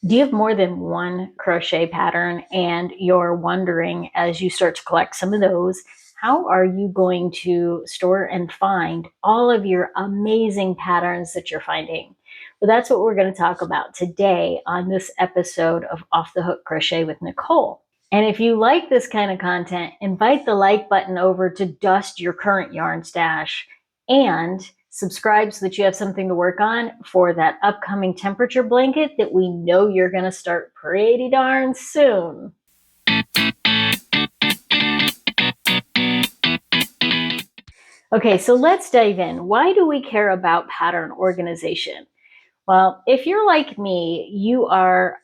Do you have more than one crochet pattern and you're wondering as you start to collect some of those, how are you going to store and find all of your amazing patterns that you're finding? Well, that's what we're going to talk about today on this episode of Off the Hook Crochet with Nicole. And if you like this kind of content, invite the like button over to dust your current yarn stash and subscribe so that you have something to work on for that upcoming temperature blanket that we know you're going to start pretty darn soon. Okay, so let's dive in. Why do we care about pattern organization? Well, if you're like me, you are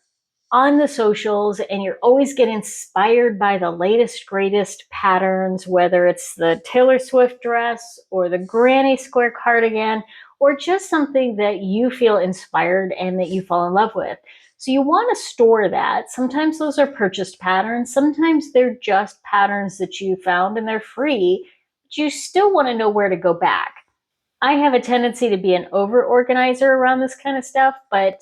on the socials and you're always getting inspired by the latest, greatest patterns, whether it's the Taylor Swift dress or the granny square cardigan, or just something that you feel inspired and that you fall in love with. So you want to store that. Sometimes those are purchased patterns. Sometimes they're just patterns that you found and they're free, but you still want to know where to go back. I have a tendency to be an over-organizer around this kind of stuff, but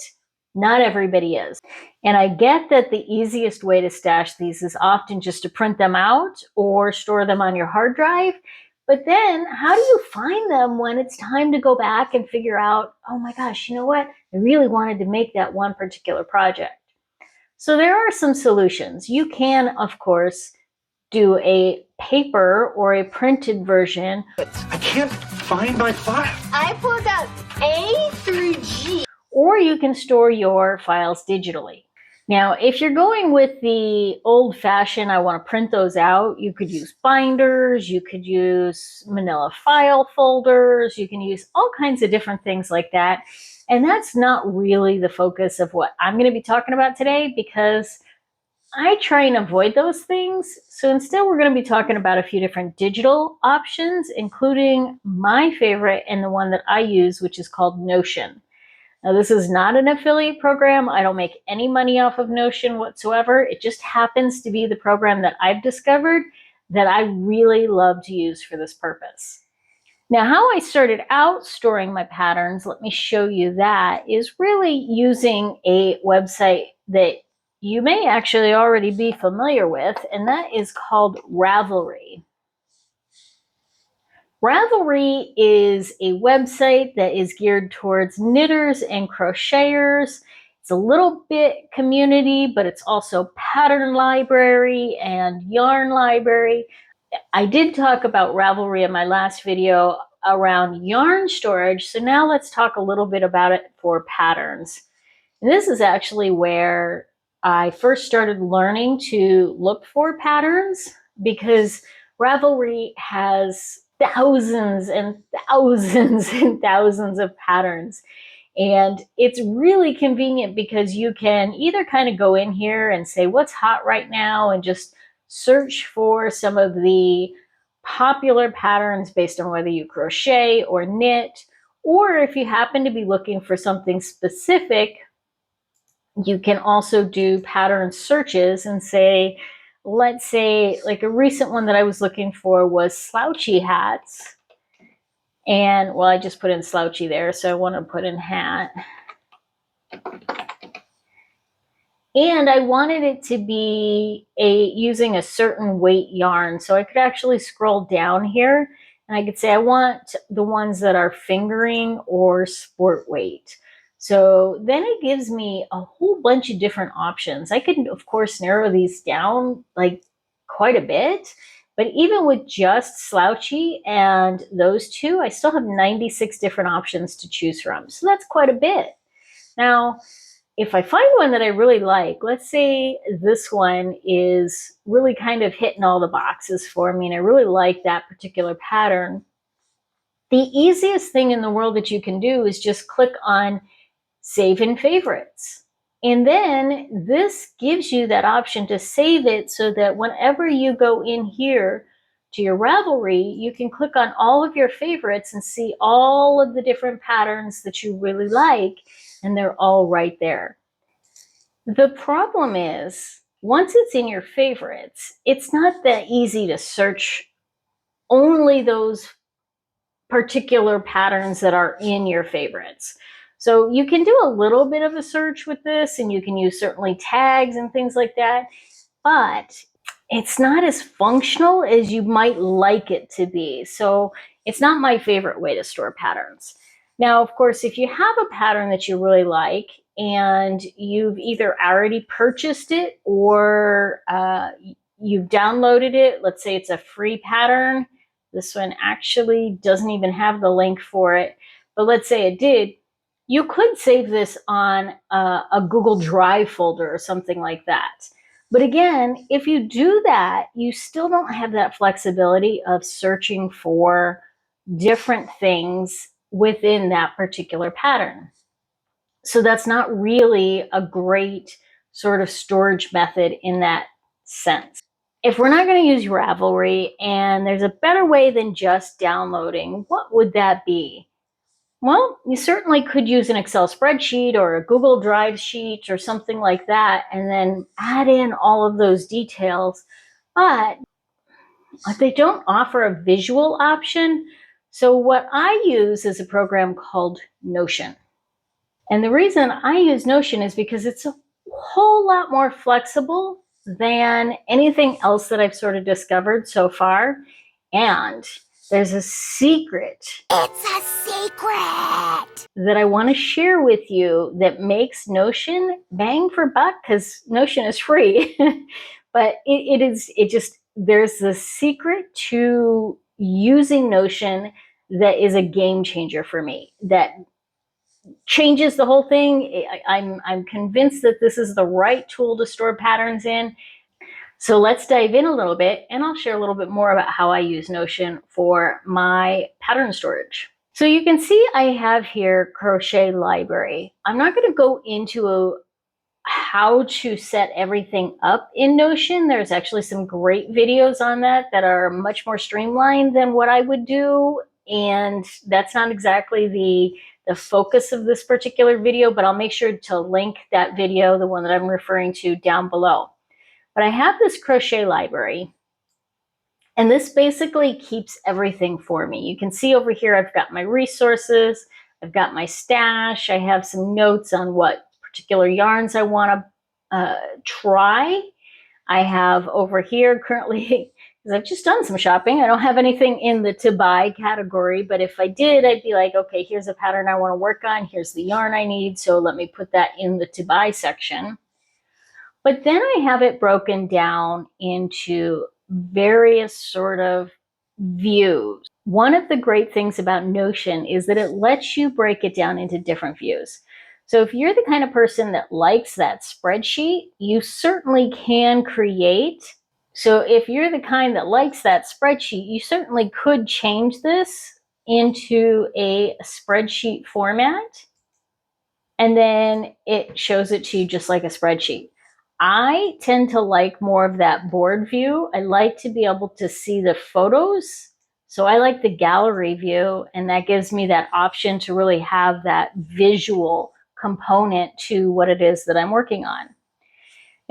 not everybody is. And I get that the easiest way to stash these is often just to print them out or store them on your hard drive. But then how do you find them when it's time to go back and figure out, oh my gosh, you know what? I really wanted to make that one particular project. So there are some solutions. You can, of course, do a paper or a printed version. I can't find my file. I pulled out A through G. Or you can store your files digitally. Now, if you're going with the old-fashioned, I want to print those out, you could use binders, you could use manila file folders, you can use all kinds of different things like that. And that's not really the focus of what I'm going to be talking about today, because I try and avoid those things. So instead, we're going to be talking about a few different digital options, including my favorite and the one that I use, which is called Notion. Now, this is not an affiliate program. I don't make any money off of Notion whatsoever. It just happens to be the program that I've discovered that I really love to use for this purpose. Now, how I started out storing my patterns, let me show you that, is really using a website that you may actually already be familiar with, and that is called Ravelry. Ravelry is a website that is geared towards knitters and crocheters. It's a little bit community, but it's also pattern library and yarn library. I did talk about Ravelry in my last video around yarn storage, so now let's talk a little bit about it for patterns. And this is actually where I first started learning to look for patterns, because Ravelry has thousands and thousands and thousands of patterns. And it's really convenient because you can either kind of go in here and say what's hot right now and just search for some of the popular patterns based on whether you crochet or knit, or if you happen to be looking for something specific, you can also do pattern searches and say, let's say, like a recent one that I was looking for was slouchy hats. And, well, I just put in slouchy there, so I want to put in hat. And I wanted it to be using a certain weight yarn. So I could actually scroll down here and I could say I want the ones that are fingering or sport weight. So then it gives me a whole bunch of different options. I could, of course, narrow these down like quite a bit, but even with just slouchy and those two, I still have 96 different options to choose from. So that's quite a bit. Now, if I find one that I really like, let's say this one is really kind of hitting all the boxes for me and I really like that particular pattern, the easiest thing in the world that you can do is just click on Save in Favorites. And then this gives you that option to save it so that whenever you go in here to your Ravelry, you can click on all of your favorites and see all of the different patterns that you really like, and they're all right there. The problem is, once it's in your favorites, it's not that easy to search only those particular patterns that are in your favorites. So you can do a little bit of a search with this, and you can use certainly tags and things like that, but it's not as functional as you might like it to be. So it's not my favorite way to store patterns. Now, of course, if you have a pattern that you really like and you've either already purchased it or you've downloaded it, let's say it's a free pattern. This one actually doesn't even have the link for it, but let's say it did. You could save this on a Google Drive folder or something like that. But again, if you do that, you still don't have that flexibility of searching for different things within that particular pattern. So that's not really a great sort of storage method in that sense. If we're not going to use Ravelry and there's a better way than just downloading, what would that be? Well, you certainly could use an Excel spreadsheet or a Google Drive sheet or something like that, and then add in all of those details. But they don't offer a visual option. So what I use is a program called Notion. And the reason I use Notion is because it's a whole lot more flexible than anything else that I've sort of discovered so far. And there's a secret. It's a secret That I want to share with you that makes Notion bang for buck, because Notion is free. But there's a secret to using Notion that is a game changer for me, that changes the whole thing. I'm convinced that this is the right tool to store patterns in. So let's dive in a little bit, and I'll share a little bit more about how I use Notion for my pattern storage. So you can see I have here Crochet Library. I'm not going to go into how to set everything up in Notion. There's actually some great videos on that are much more streamlined than what I would do. And that's not exactly the focus of this particular video, but I'll make sure to link that video, the one that I'm referring to, down below. But I have this Crochet Library, and this basically keeps everything for me. You can see over here, I've got my resources, I've got my stash, I have some notes on what particular yarns I want to try. I have over here currently, because I've just done some shopping, I don't have anything in the to buy category, but if I did, I'd be like, okay, here's a pattern I want to work on, here's the yarn I need, so let me put that in the to buy section. But then I have it broken down into various sort of views. One of the great things about Notion is that it lets you break it down into different views. So if you're the kind of person that likes that spreadsheet, you certainly can create. So if you're the kind that likes that spreadsheet, you certainly could change this into a spreadsheet format, and then it shows it to you just like a spreadsheet. I tend to like more of that board view. I like to be able to see the photos. So I like the gallery view, and that gives me that option to really have that visual component to what it is that I'm working on.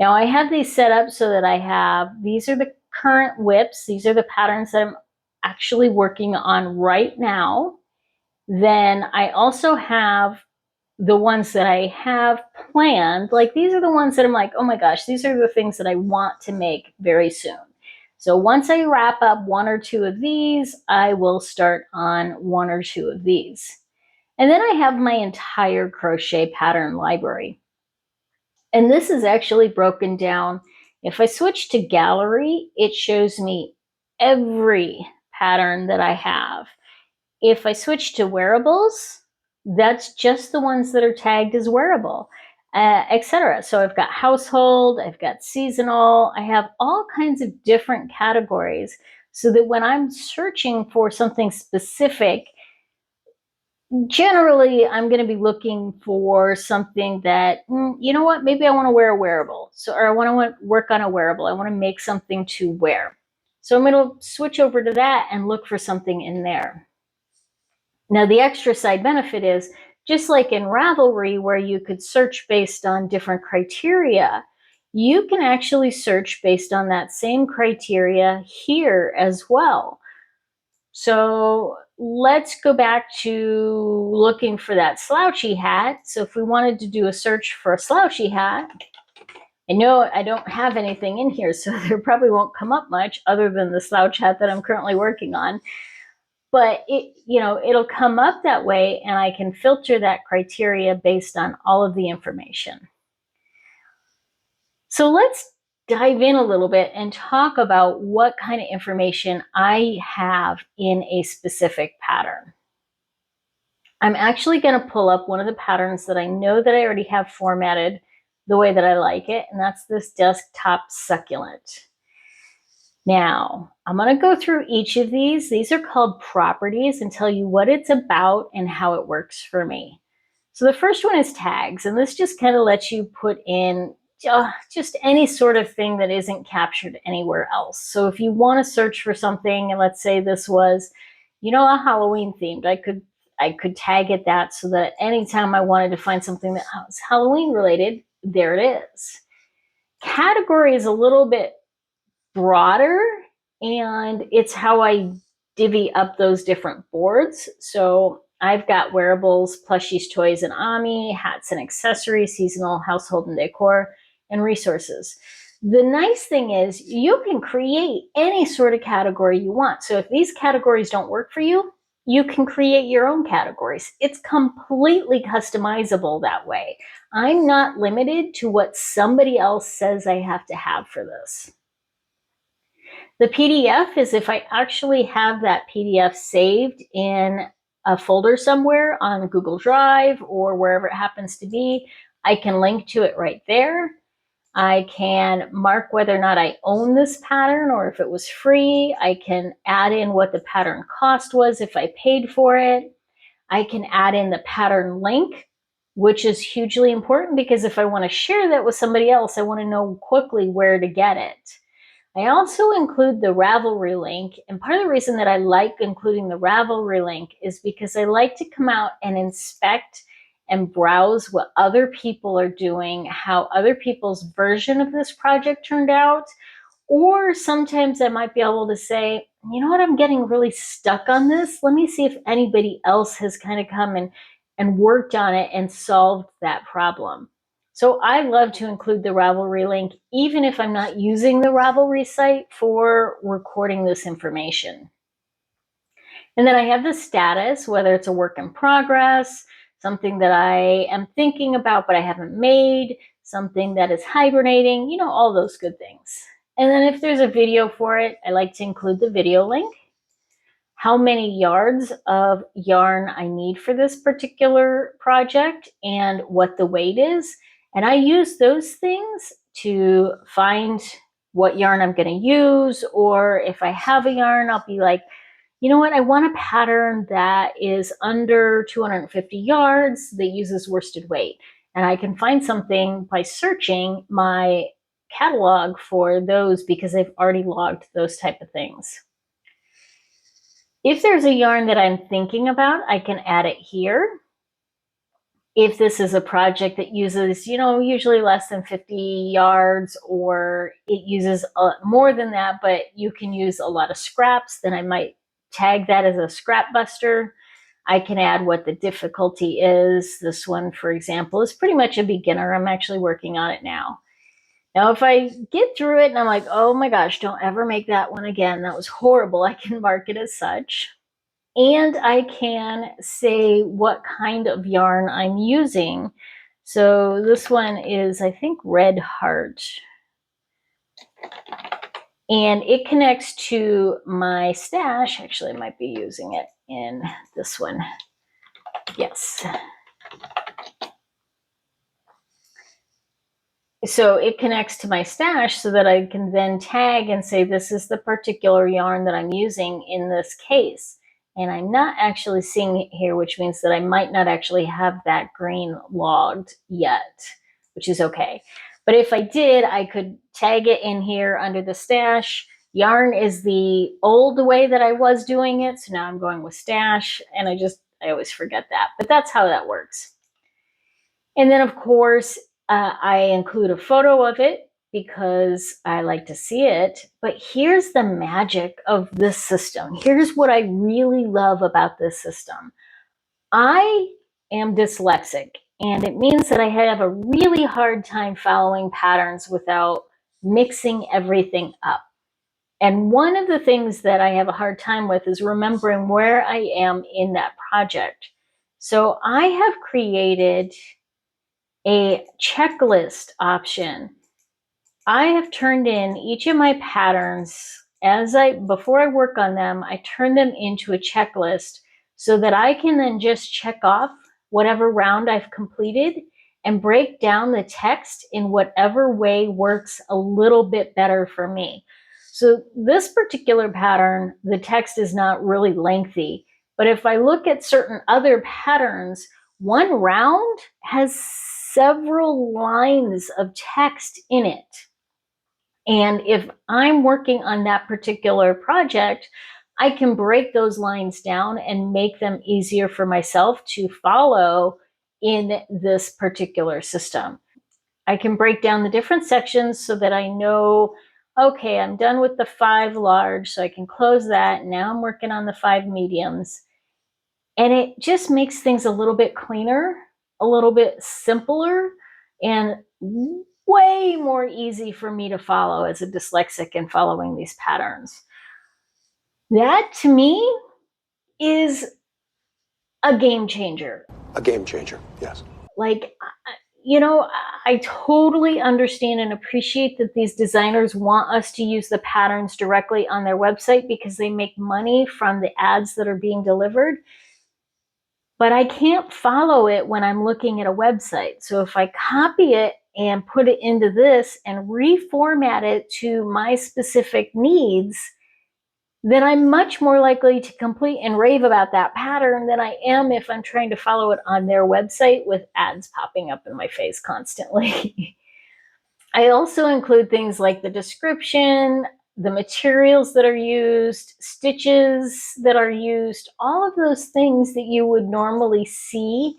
Now I have these set up so that these are the current whips. These are the patterns that I'm actually working on right now. Then I also have the ones that I have planned. Like these are the ones that I'm like, oh my gosh, these are the things that I want to make very soon. So once I wrap up one or two of these, I will start on one or two of these. And then I have my entire crochet pattern library. And this is actually broken down. If I switch to gallery, it shows me every pattern that I have. If I switch to wearables, that's just the ones that are tagged as wearable, etc. So I've got household, I've got seasonal, I have all kinds of different categories, so that when I'm searching for something specific, generally I'm going to be looking for something that, you know what, maybe I want to wear a wearable. Or I want to work on a wearable. I want to make something to wear. So I'm going to switch over to that and look for something in there. Now, the extra side benefit is, just like in Ravelry, where you could search based on different criteria, you can actually search based on that same criteria here as well. So let's go back to looking for that slouchy hat. So if we wanted to do a search for a slouchy hat, I know I don't have anything in here, so there probably won't come up much other than the slouch hat that I'm currently working on. But it'll come up that way, and I can filter that criteria based on all of the information. So let's dive in a little bit and talk about what kind of information I have in a specific pattern. I'm actually going to pull up one of the patterns that I know that I already have formatted the way that I like it, and that's this desktop succulent. Now, I'm going to go through each of these. These are called properties and tell you what it's about and how it works for me. So the first one is tags, and this just kind of lets you put in just any sort of thing that isn't captured anywhere else. So if you want to search for something, and let's say this was, a Halloween themed, I could tag it that so that anytime I wanted to find something that was Halloween related, there it is. Category is a little bit broader, and it's how I divvy up those different boards. So I've got wearables, plushies, toys, and Ami, hats and accessories, seasonal, household and decor, and resources. The nice thing is you can create any sort of category you want. So if these categories don't work for you, you can create your own categories. It's completely customizable that way. I'm not limited to what somebody else says I have to have for this. The PDF is if I actually have that PDF saved in a folder somewhere on Google Drive or wherever it happens to be, I can link to it right there. I can mark whether or not I own this pattern or if it was free. I can add in what the pattern cost was if I paid for it. I can add in the pattern link, which is hugely important because if I want to share that with somebody else, I want to know quickly where to get it. I also include the Ravelry link, and part of the reason that I like including the Ravelry link is because I like to come out and inspect and browse what other people are doing, how other people's version of this project turned out, or sometimes I might be able to say, you know what, I'm getting really stuck on this. Let me see if anybody else has kind of come and worked on it and solved that problem. So I love to include the Ravelry link, even if I'm not using the Ravelry site for recording this information. And then I have the status, whether it's a work in progress, something that I am thinking about but I haven't made, something that is hibernating, all those good things. And then if there's a video for it, I like to include the video link, how many yards of yarn I need for this particular project, and what the weight is. And I use those things to find what yarn I'm going to use, or if I have a yarn, I'll be like, you know what, I want a pattern that is under 250 yards that uses worsted weight. And I can find something by searching my catalog for those because I've already logged those type of things. If there's a yarn that I'm thinking about, I can add it here. If this is a project that uses, usually less than 50 yards, or it uses more than that, but you can use a lot of scraps, then I might tag that as a scrap buster. I can add what the difficulty is. This one, for example, is pretty much a beginner. I'm actually working on it now. Now, if I get through it and I'm like, oh my gosh, don't ever make that one again, that was horrible, I can mark it as such. And I can say what kind of yarn I'm using. So this one is, I think, Red Heart. And it connects to my stash. Actually, I might be using it in this one. Yes. So it connects to my stash so that I can then tag and say, this is the particular yarn that I'm using in this case. And I'm not actually seeing it here, which means that I might not actually have that green logged yet, which is okay. But if I did, I could tag it in here under the stash. Yarn is the old way that I was doing it. So now I'm going with stash, and I always forget that, but that's how that works. And then of course, I include a photo of it. because I like to see it. But here's the magic of this system. Here's what I really love about this system. I am dyslexic, and it means that I have a really hard time following patterns without mixing everything up. And one of the things that I have a hard time with is remembering where I am in that project. So I have created a checklist option. I have turned in each of my patterns before I work on them, I turn them into a checklist so that I can then just check off whatever round I've completed and break down the text in whatever way works a little bit better for me. So this particular pattern, the text is not really lengthy, but if I look at certain other patterns, one round has several lines of text in it. And if I'm working on that particular project, I can break those lines down and make them easier for myself to follow in this particular system. I can break down the different sections so that I know, okay, I'm done with the 5 large, so I can close that. Now I'm working on the 5 mediums. And it just makes things a little bit cleaner, a little bit simpler, and way more easy for me to follow as a dyslexic and following these patterns. That to me is a game changer. A game changer, yes. Like, I totally understand and appreciate that these designers want us to use the patterns directly on their website because they make money from the ads that are being delivered. But I can't follow it when I'm looking at a website. So if I copy it and put it into this and reformat it to my specific needs, then I'm much more likely to complete and rave about that pattern than I am if I'm trying to follow it on their website with ads popping up in my face constantly. I also include things like the description, the materials that are used, stitches that are used, all of those things that you would normally see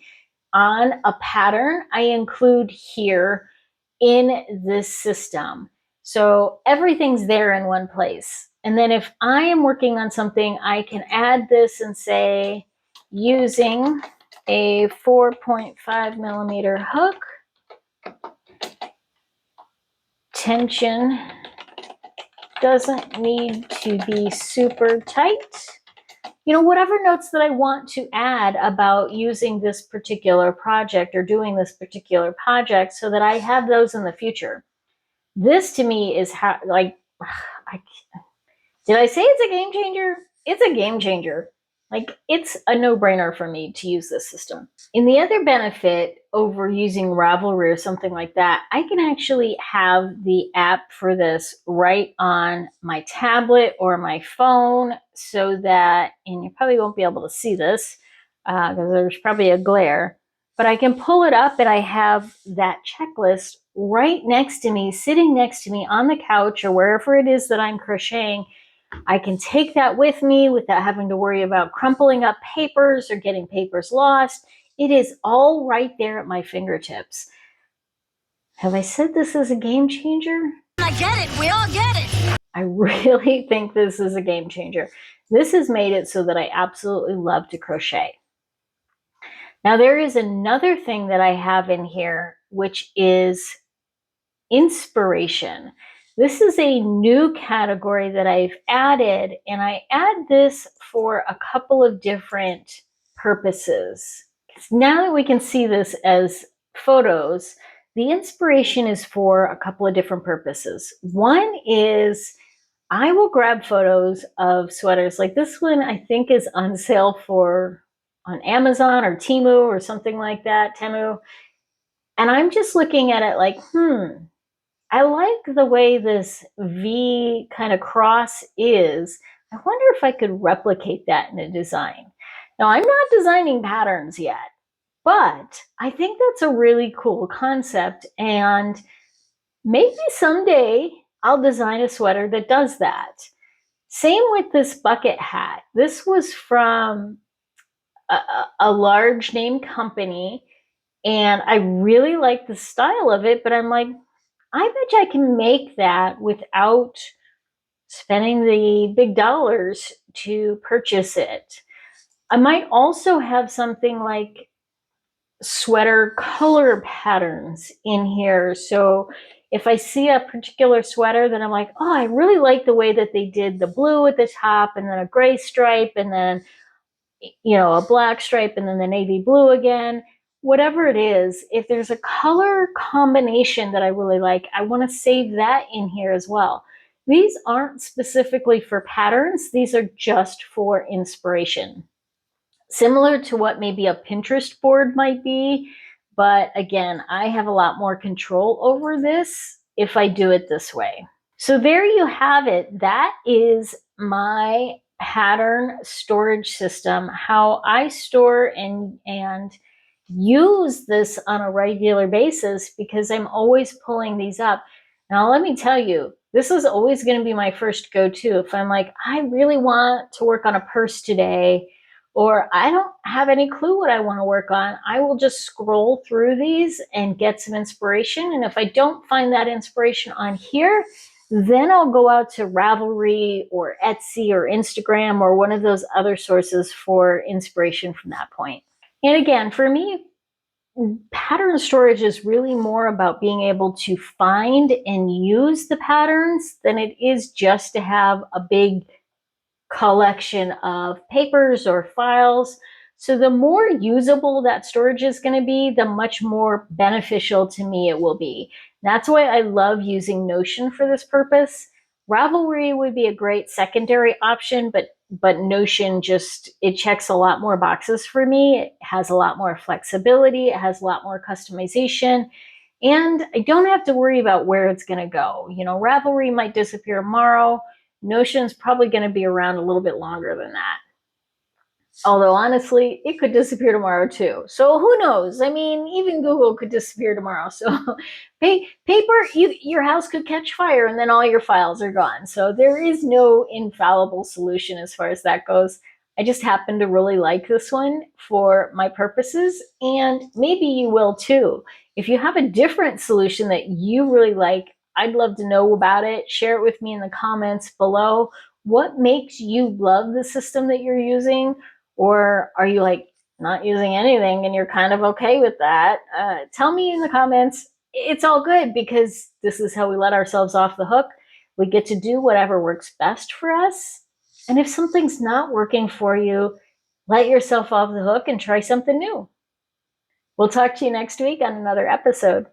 on a pattern, I include here in this system. So everything's there in one place. And then if I am working on something, I can add this and say, using a 4.5 millimeter hook, tension doesn't need to be super tight. Whatever notes that I want to add about using this particular project or doing this particular project so that I have those in the future. This to me is did I say it's a game changer? It's a game changer. It's a no-brainer for me to use this system. And the other benefit over using Ravelry or something like that, I can actually have the app for this right on my tablet or my phone so that, and you probably won't be able to see this because there's probably a glare, but I can pull it up and I have that checklist right next to me, sitting next to me on the couch or wherever it is that I'm crocheting. I can take that with me without having to worry about crumpling up papers or getting papers lost. It is all right there at my fingertips. Have I said this is a game changer? I get it. We all get it. I really think this is a game changer. This has made it so that I absolutely love to crochet. Now, there is another thing that I have in here, which is inspiration. This is a new category that I've added, and I add this for a couple of different purposes. Now that we can see this as photos, the inspiration is for a couple of different purposes. One is I will grab photos of sweaters. Like this one, I think is on sale on Amazon or Temu or something like that, Temu. And I'm just looking at it like, I like the way this V kind of cross is. I wonder if I could replicate that in a design. Now, I'm not designing patterns yet, but I think that's a really cool concept. And maybe someday I'll design a sweater that does that. Same with this bucket hat. This was from a large name company, and I really like the style of it, but I'm like, I bet you I can make that without spending the big dollars to purchase it. I might also have something like sweater color patterns in here. So if I see a particular sweater that I'm like, oh, I really like the way that they did the blue at the top and then a gray stripe and then, a black stripe and then the navy blue again, whatever it is, if there's a color combination that I really like, I want to save that in here as well. These aren't specifically for patterns. These are just for inspiration. Similar to what maybe a Pinterest board might be, but again, I have a lot more control over this if I do it this way. So there you have it. That is my pattern storage system, how I store and use this on a regular basis because I'm always pulling these up. Now, let me tell you, this is always going to be my first go-to. If I'm like, I really want to work on a purse today, or I don't have any clue what I want to work on, I will just scroll through these and get some inspiration. And if I don't find that inspiration on here, then I'll go out to Ravelry or Etsy or Instagram or one of those other sources for inspiration from that point. And again, for me, pattern storage is really more about being able to find and use the patterns than it is just to have a big collection of papers or files. So the more usable that storage is going to be, the much more beneficial to me it will be. That's why I love using Notion for this purpose. Ravelry would be a great secondary option, but Notion it checks a lot more boxes for me. It has a lot more flexibility. It has a lot more customization. And I don't have to worry about where it's going to go. Ravelry might disappear tomorrow. Notion's probably going to be around a little bit longer than that. Although honestly, it could disappear tomorrow too. So who knows? I mean, even Google could disappear tomorrow. So paper, your house could catch fire and then all your files are gone. So there is no infallible solution as far as that goes. I just happen to really like this one for my purposes, and maybe you will too. If you have a different solution that you really like, I'd love to know about it. Share it with me in the comments below. What makes you love the system that you're using? Or are you like not using anything and you're kind of okay with that? Tell me in the comments. It's all good because this is how we let ourselves off the hook. We get to do whatever works best for us. And if something's not working for you, let yourself off the hook and try something new. We'll talk to you next week on another episode.